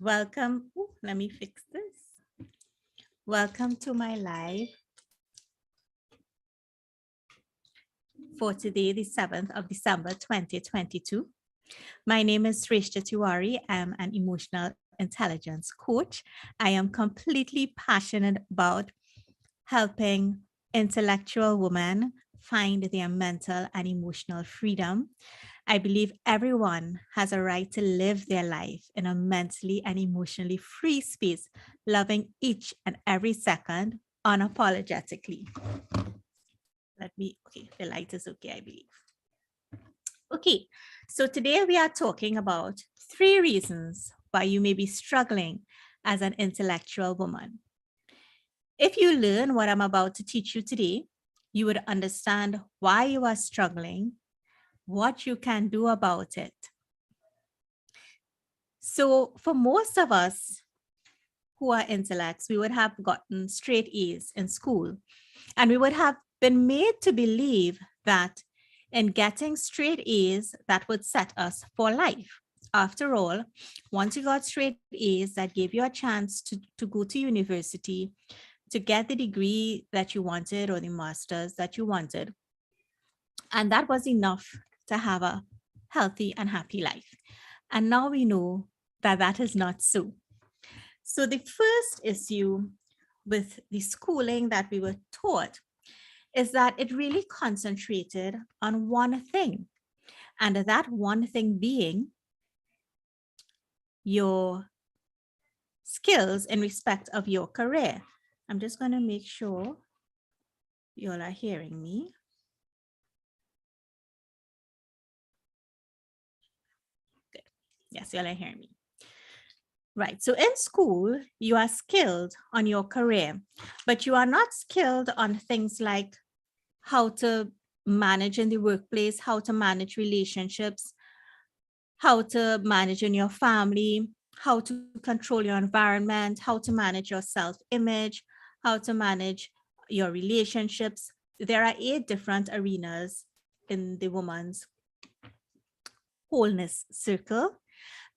Welcome. Ooh, let me fix this. Welcome to my live for today, the 7th of December, 2022. My name is Sreshtha Tewari. I'm an emotional intelligence coach. I am completely passionate about helping intellectual women find their mental and emotional freedom. I believe everyone has a right to live their life in a mentally and emotionally free space, loving each and every second unapologetically. Okay, the light is okay, I believe. Okay, so today we are talking about 3 reasons why you may be struggling as an intellectual woman. If you learn what I'm about to teach you today, you would understand why you are struggling, what you can do about it. So for most of us who are intellects, we would have gotten straight A's in school, and we would have been made to believe that in getting straight A's, that would set us for life. After all, once you got straight A's, that gave you a chance to go to university, to get the degree that you wanted or the master's that you wanted. And that was enough to have a healthy and happy life. And now we know that that is not so. So the first issue with the schooling that we were taught is that it really concentrated on one thing. And that one thing being your skills in respect of your career. I'm just going to make sure you all are hearing me. Good. Yes, you all are hearing me. Right. So in school, you are skilled on your career, but you are not skilled on things like how to manage in the workplace, how to manage relationships, how to manage in your family, how to control your environment, how to manage your self-image, how to manage your relationships. There are 8 different arenas in the woman's wholeness circle.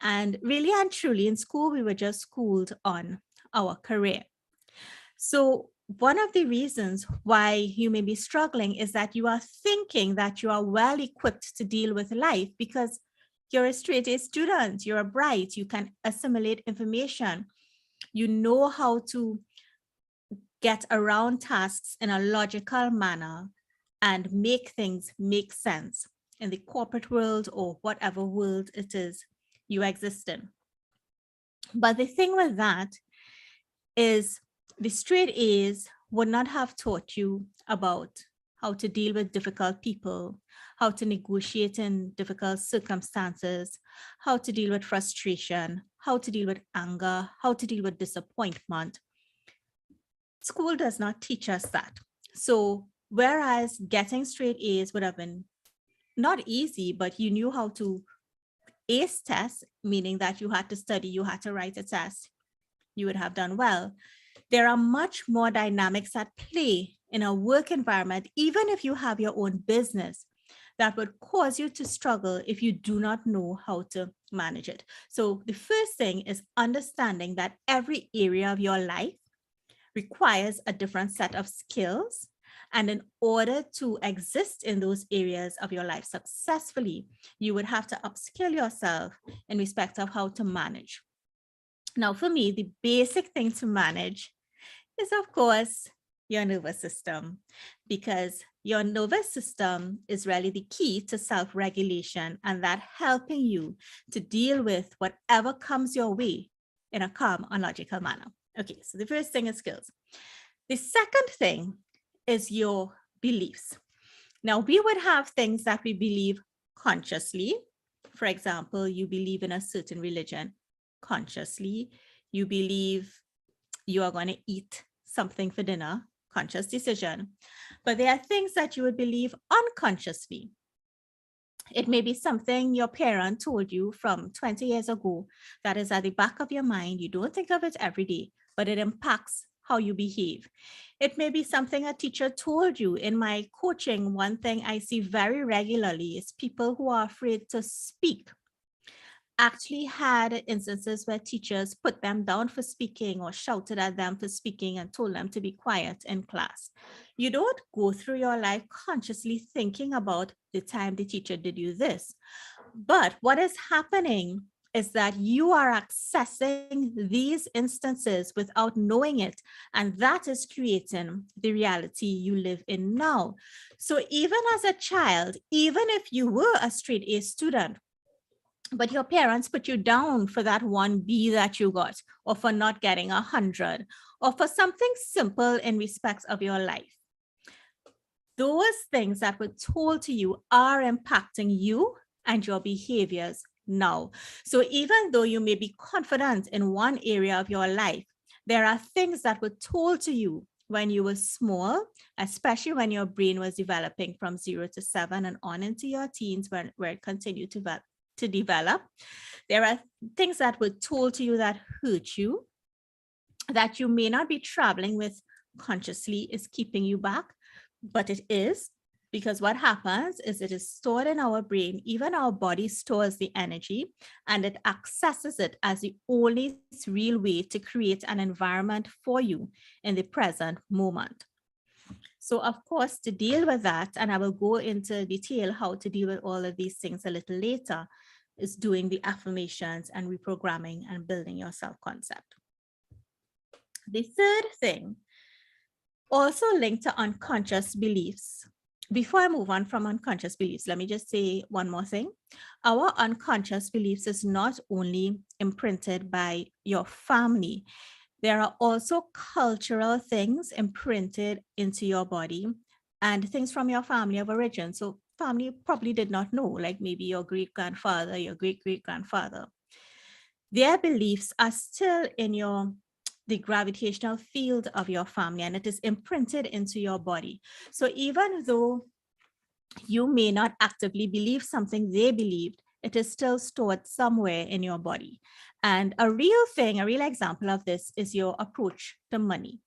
And really and truly in school, we were just schooled on our career. So one of the reasons why you may be struggling is that you are thinking that you are well equipped to deal with life because you're a straight A student, you're bright, you can assimilate information, you know how to get around tasks in a logical manner and make things make sense in the corporate world or whatever world it is you exist in. But the thing with that is the straight A's would not have taught you about how to deal with difficult people, how to negotiate in difficult circumstances, how to deal with frustration, how to deal with anger, how to deal with disappointment. School does not teach us that. So whereas getting straight A's would have been not easy, but you knew how to ace test, meaning that you had to study, you had to write a test, you would have done well. There are much more dynamics at play in a work environment, even if you have your own business, that would cause you to struggle if you do not know how to manage it. So the first thing is understanding that every area of your life requires a different set of skills. And in order to exist in those areas of your life successfully, you would have to upskill yourself in respect of how to manage. Now, for me, the basic thing to manage is, of course, your nervous system, because your nervous system is really the key to self-regulation and that helping you to deal with whatever comes your way in a calm and logical manner. Okay, so the first thing is skills. The second thing is your beliefs. Now, we would have things that we believe consciously. For example, you believe in a certain religion consciously. You believe you are going to eat something for dinner, conscious decision. But there are things that you would believe unconsciously. It may be something your parent told you from 20 years ago that is at the back of your mind. You don't think of it every day, but it impacts how you behave. It may be something a teacher told you. In my coaching, one thing I see very regularly is people who are afraid to speak. actually had instances where teachers put them down for speaking or shouted at them for speaking and told them to be quiet in class. You don't go through your life consciously thinking about the time the teacher did you this. But what is happening is that you are accessing these instances without knowing it. And that is creating the reality you live in now. So even as a child, even if you were a straight A student, but your parents put you down for that one B that you got, or for not getting 100, or for something simple in respects of your life. Those things that were told to you are impacting you and your behaviors now. So even though you may be confident in one area of your life, there are things that were told to you when you were small, especially when your brain was developing from 0 to 7 and on into your teens, where it continued to develop. There are things that were told to you that hurt you, that you may not be traveling with consciously, is keeping you back, but it is, because what happens is it is stored in our brain. Even our body stores the energy and it accesses it as the only real way to create an environment for you in the present moment. So of course, to deal with that, and I will go into detail how to deal with all of these things a little later, is doing the affirmations and reprogramming and building your self-concept. The third thing, also linked to unconscious beliefs. Before I move on from unconscious beliefs, let me just say one more thing. Our unconscious beliefs is not only imprinted by your family, there are also cultural things imprinted into your body and things from your family of origin. So family probably did not know, like maybe your great-grandfather, your great-great-grandfather. Their beliefs are still in the gravitational field of your family, and it is imprinted into your body. So even though you may not actively believe something they believed, it is still stored somewhere in your body. And a real example of this is your approach to money.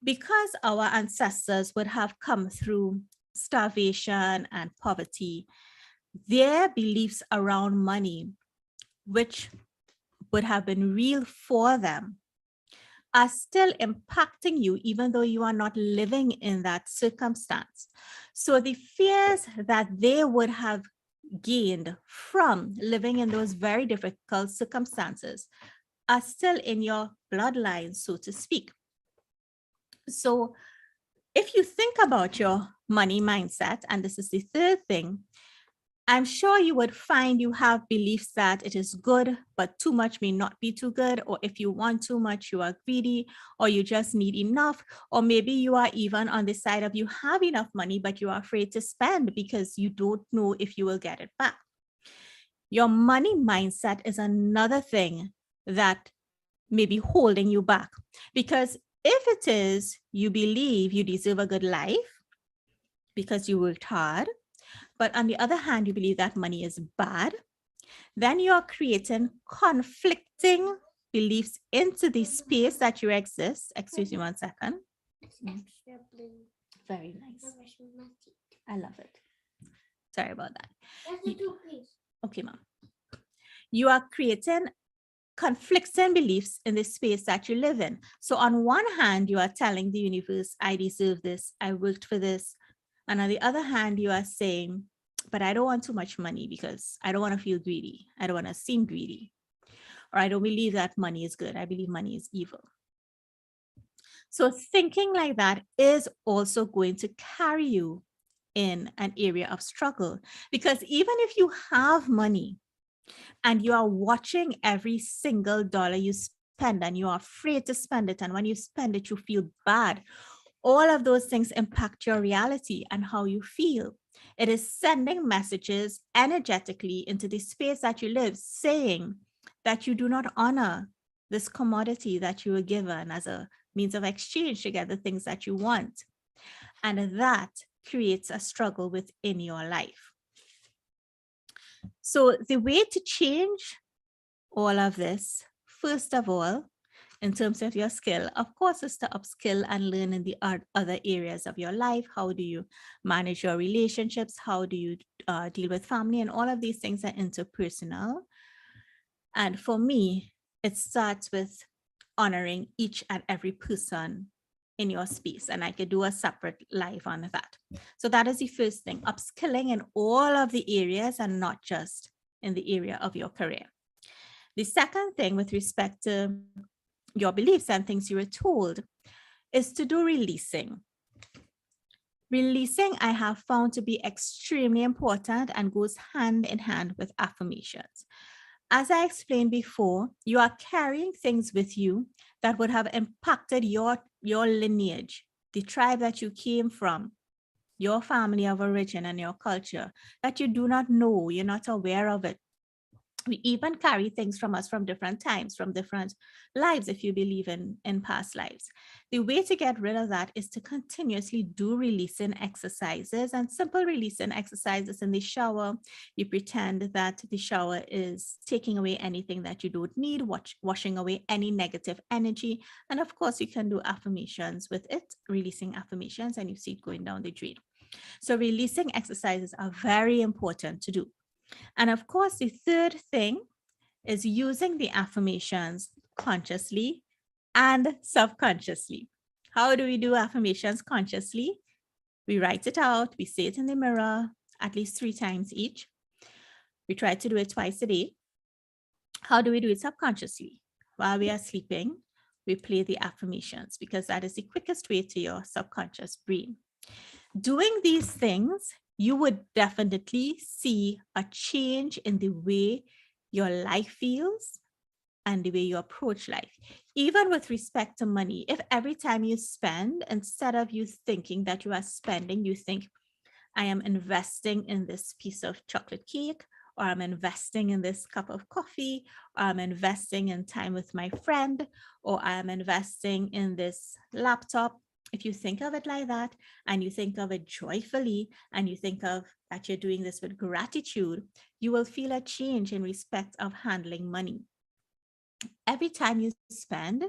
Because our ancestors would have come through starvation and poverty, their beliefs around money, which would have been real for them, are still impacting you, even though you are not living in that circumstance. So the fears that they would have gained from living in those very difficult circumstances are still in your bloodline, so to speak. So if you think about your money mindset, and this is the third thing, I'm sure you would find you have beliefs that it is good, but too much may not be too good. Or if you want too much, you are greedy, or you just need enough. Or maybe you are even on the side of you have enough money, but you are afraid to spend because you don't know if you will get it back. Your money mindset is another thing that may be holding you back. Because if it is, you believe you deserve a good life because you worked hard, but on the other hand, you believe that money is bad, then you're creating conflicting beliefs into the space that you exist. Excuse me 1 second. Very nice. I love it. Sorry about that. Okay, ma'am. You are creating conflicting beliefs in the space that you live in. So on one hand, you are telling the universe, I deserve this, I worked for this. And on the other hand, you are saying, but I don't want too much money because I don't want to feel greedy. I don't want to seem greedy. Or I don't believe that money is good. I believe money is evil. So thinking like that is also going to carry you in an area of struggle, because even if you have money and you are watching every single dollar you spend and you are afraid to spend it, and when you spend it, you feel bad, all of those things impact your reality and how you feel. It is sending messages energetically into the space that you live, saying that you do not honor this commodity that you were given as a means of exchange to get the things that you want. And that creates a struggle within your life. So the way to change all of this, first of all, in terms of your skill, of course, is to upskill and learn in the other areas of your life. How do you manage your relationships? How do you deal with family? And all of these things are interpersonal. And for me, it starts with honoring each and every person in your space. And I could do a separate live on that. So that is the first thing, upskilling in all of the areas and not just in the area of your career. The second thing with respect to your beliefs and things you were told is to do releasing. Releasing, I have found to be extremely important and goes hand in hand with affirmations. As I explained before, you are carrying things with you that would have impacted your lineage, the tribe that you came from, your family of origin and your culture that you do not know, you're not aware of it. We even carry things from us from different times, from different lives, if you believe in past lives. The way to get rid of that is to continuously do releasing exercises, and simple releasing exercises in the shower. You pretend that the shower is taking away anything that you don't need, washing away any negative energy. And of course, you can do affirmations with it, releasing affirmations, and you see it going down the drain. So releasing exercises are very important to do. And of course, the third thing is using the affirmations consciously and subconsciously. How do we do affirmations consciously? We write it out, we say it in the mirror at least 3 times each. We try to do it twice a day. How do we do it subconsciously? While we are sleeping, we play the affirmations because that is the quickest way to your subconscious brain. Doing these things, you would definitely see a change in the way your life feels and the way you approach life. Even with respect to money, if every time you spend, instead of you thinking that you are spending, you think, I am investing in this piece of chocolate cake, or I'm investing in this cup of coffee, or I'm investing in time with my friend, or I'm investing in this laptop. If you think of it like that, and you think of it joyfully, and you think of that you're doing this with gratitude, you will feel a change in respect of handling money. Every time you spend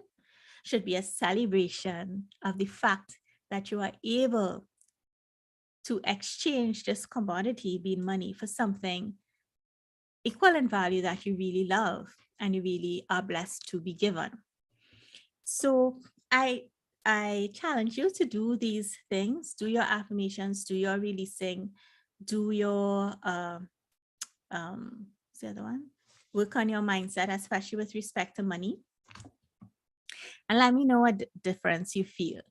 should be a celebration of the fact that you are able to exchange this commodity, being money, for something equal in value that you really love and you really are blessed to be given. So I challenge you to do these things, do your affirmations, do your releasing, do your what's the other one? Work on your mindset, especially with respect to money. And let me know what difference you feel.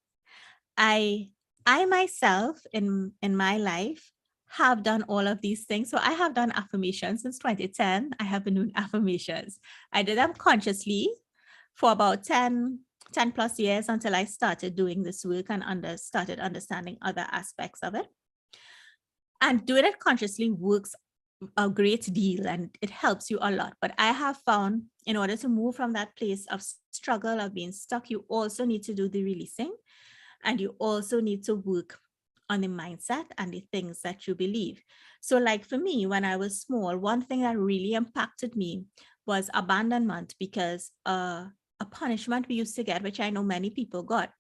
I myself in my life have done all of these things. So I have done affirmations since 2010. I have been doing affirmations. I did them consciously for about 10 plus years until I started doing this work and started understanding other aspects of it. And doing it consciously works a great deal and it helps you a lot. But I have found in order to move from that place of struggle, of being stuck, you also need to do the releasing. And you also need to work on the mindset and the things that you believe. So like for me, when I was small, one thing that really impacted me was abandonment, because a punishment we used to get, which I know many people got,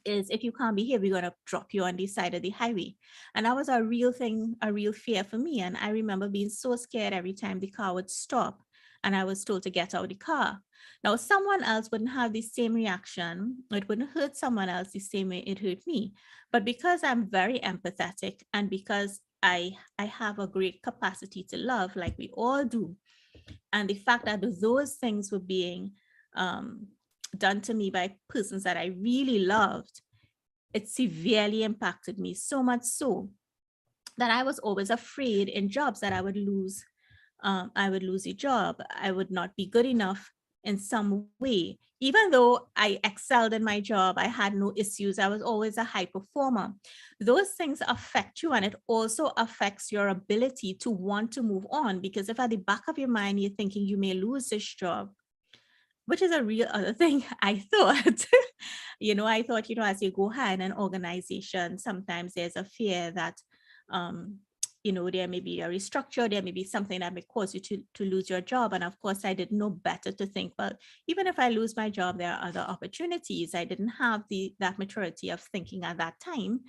is if you can't behave, we're going to drop you on the side of the highway. And that was a real thing, a real fear for me. And I remember being so scared every time the car would stop and I was told to get out of the car. Now, someone else wouldn't have the same reaction. It wouldn't hurt someone else the same way it hurt me. But because I'm very empathetic and because I have a great capacity to love, like we all do, and the fact that those things were being done to me by persons that I really loved, it severely impacted me, so much so that I was always afraid in jobs that I would lose a job. I would not be good enough in some way. Even though I excelled in my job, I had no issues, I was always a high performer. Those things affect you, and it also affects your ability to want to move on, because if at the back of your mind you're thinking you may lose this job, which is a real other thing I thought. I thought, as you go high in an organization, sometimes there's a fear that, there may be a restructure, there may be something that may cause you to lose your job. And of course, I didn't know better to think, well, even if I lose my job, there are other opportunities. I didn't have that maturity of thinking at that time.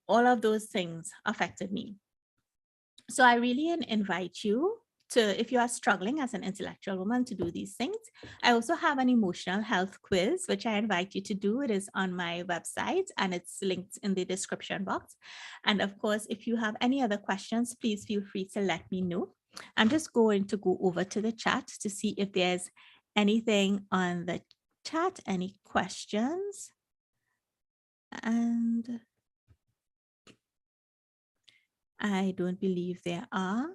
All of those things affected me. So I really invite you if you are struggling as an intellectual woman to do these things. I also have an emotional health quiz, which I invite you to do. It is on my website and it's linked in the description box. And of course, if you have any other questions, please feel free to let me know. I'm just going to go over to the chat to see if there's anything on the chat, any questions. And I don't believe there are.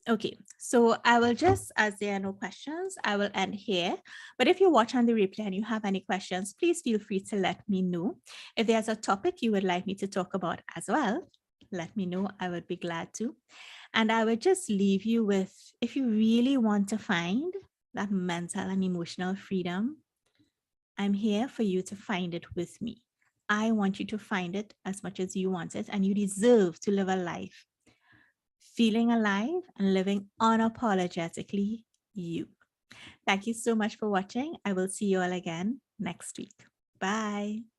Okay, so I will just, as there are no questions, I will end here. But if you watch on the replay and you have any questions, please feel free to let me know. If there's a topic you would like me to talk about as well, let me know. I would be glad to. And I would just leave you with, if you really want to find that mental and emotional freedom, I'm here for you to find it with me. I want you to find it as much as you want it, and you deserve to live a life feeling alive and living unapologetically you. Thank you so much for watching. I will see you all again next week. Bye.